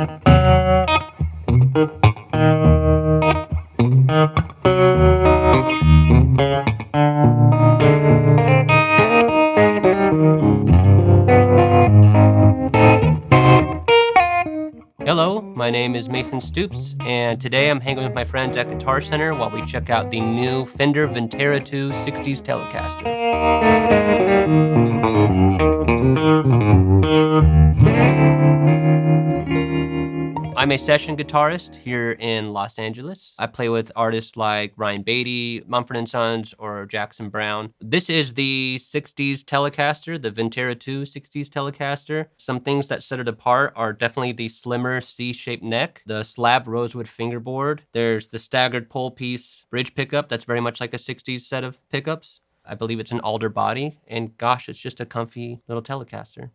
Hello, my name is Mason Stoops, and today I'm hanging with my friends at Guitar Center while we check out the new Fender Vintera II 60s Telecaster. I'm a session guitarist here in Los Angeles. I play with artists like Ryan Beatty, Mumford Sons, or Jackson Browne. This is the 60s Telecaster, the Vintera II 60s Telecaster. Some things that set it apart are definitely the slimmer C-shaped neck, the slab rosewood fingerboard. There's the staggered pole piece bridge pickup that's very much like a 60s set of pickups. I believe it's an alder body, and gosh, it's just a comfy little Telecaster.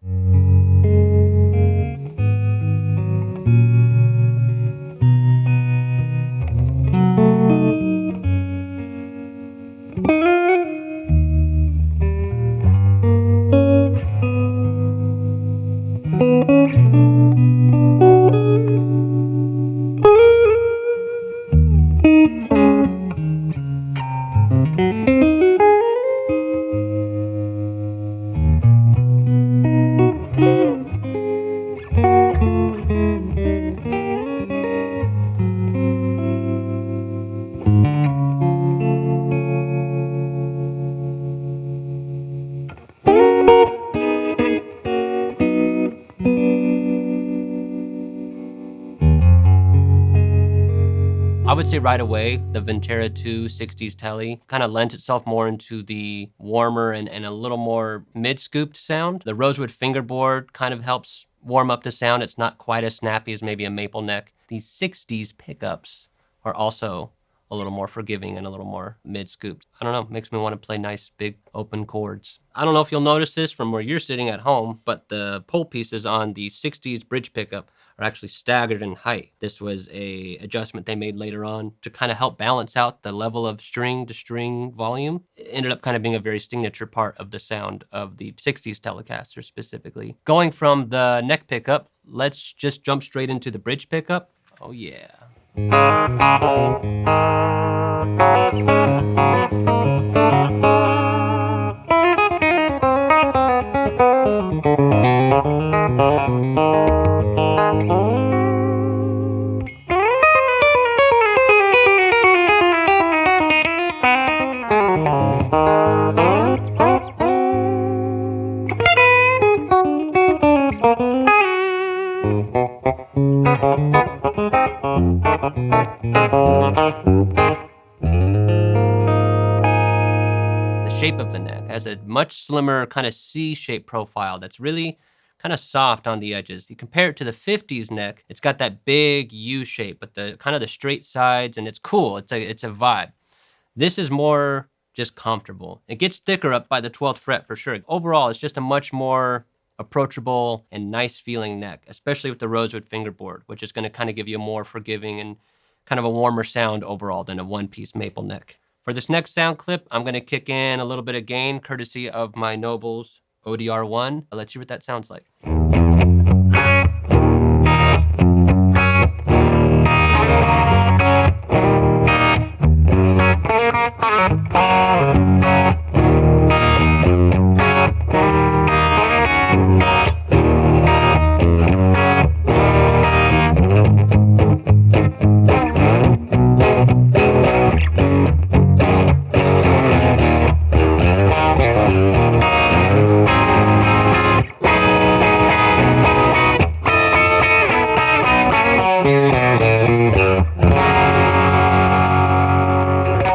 I would say right away, the Vintera II 60s Tele kind of lends itself more into the warmer and a little more mid-scooped sound. The rosewood fingerboard kind of helps warm up the sound. It's not quite as snappy as maybe a maple neck. These 60s pickups are also a little more forgiving and a little more mid-scooped. I don't know, makes me want to play nice, big, open chords. I don't know if you'll notice this from where you're sitting at home, but the pole pieces on the 60s bridge pickup are actually staggered in height. This was a adjustment they made later on to kind of help balance out the level of string to string volume. It ended up kind of being a very signature part of the sound of the 60s Telecaster specifically. Going from the neck pickup, let's just jump straight into the bridge pickup. Oh yeah. The shape of the neck has a much slimmer kind of C-shaped profile that's really kind of soft on the edges. You compare it to the 50s neck, it's got that big U shape, but the kind of the straight sides, and it's cool. It's a vibe. This is more just comfortable. It gets thicker up by the 12th fret for sure. Overall, it's just a much more approachable and nice feeling neck, especially with the rosewood fingerboard, which is going to kind of give you a more forgiving and kind of a warmer sound overall than a one-piece maple neck. For this next sound clip, I'm going to kick in a little bit of gain courtesy of my Nobels ODR1. Let's hear what that sounds like.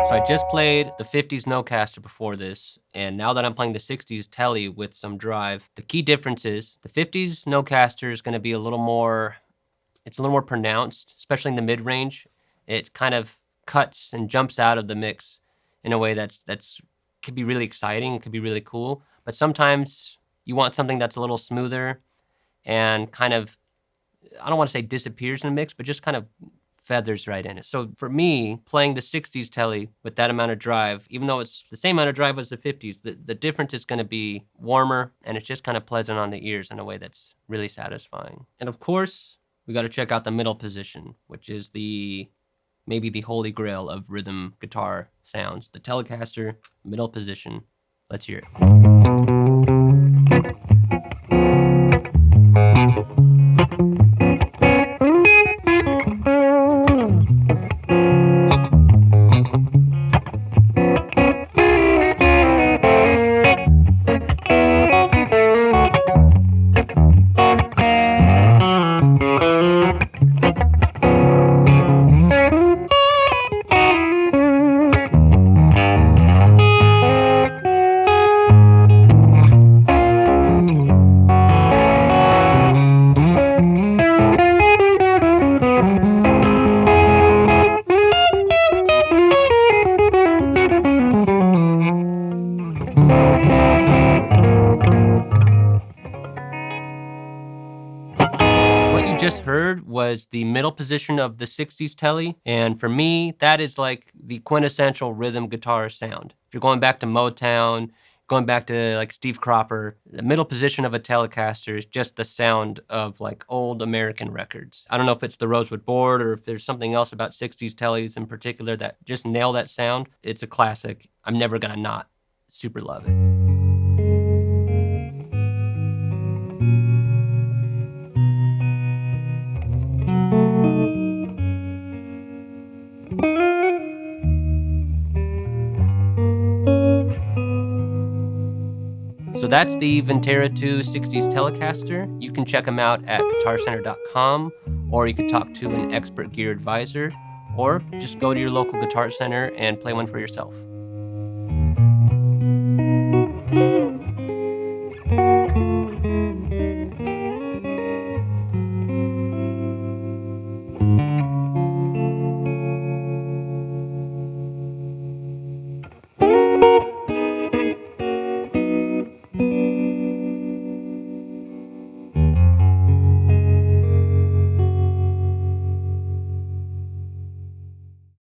So I just played the 50s Nocaster before this, and now that I'm playing the 60s Tele with some drive, the key difference is the 50s Nocaster is going to be a little more pronounced, especially in the mid-range. It kind of cuts and jumps out of the mix in a way that's could be really exciting, could be really cool, but sometimes you want something that's a little smoother and kind of, I don't want to say disappears in the mix, but just kind of feathers right in it. So for me, playing the 60s Tele with that amount of drive, even though it's the same amount of drive as the 50s, the difference is going to be warmer, and it's just kind of pleasant on the ears in a way that's really satisfying. And of course, we got to check out the middle position, which is maybe the holy grail of rhythm guitar sounds. The Telecaster, middle position. Let's hear it. What you just heard was the middle position of the 60s Tele, and for me, that is like the quintessential rhythm guitar sound. If you're going back to Motown, going back to like Steve Cropper, the middle position of a Telecaster is just the sound of like old American records. I don't know if it's the rosewood board or if there's something else about 60s Teles in particular that just nail that sound. It's a classic. I'm never gonna not super love it. So that's the Vintera II 60s Telecaster. You can check them out at guitarcenter.com, or you could talk to an expert gear advisor, or just go to your local guitar center and play one for yourself.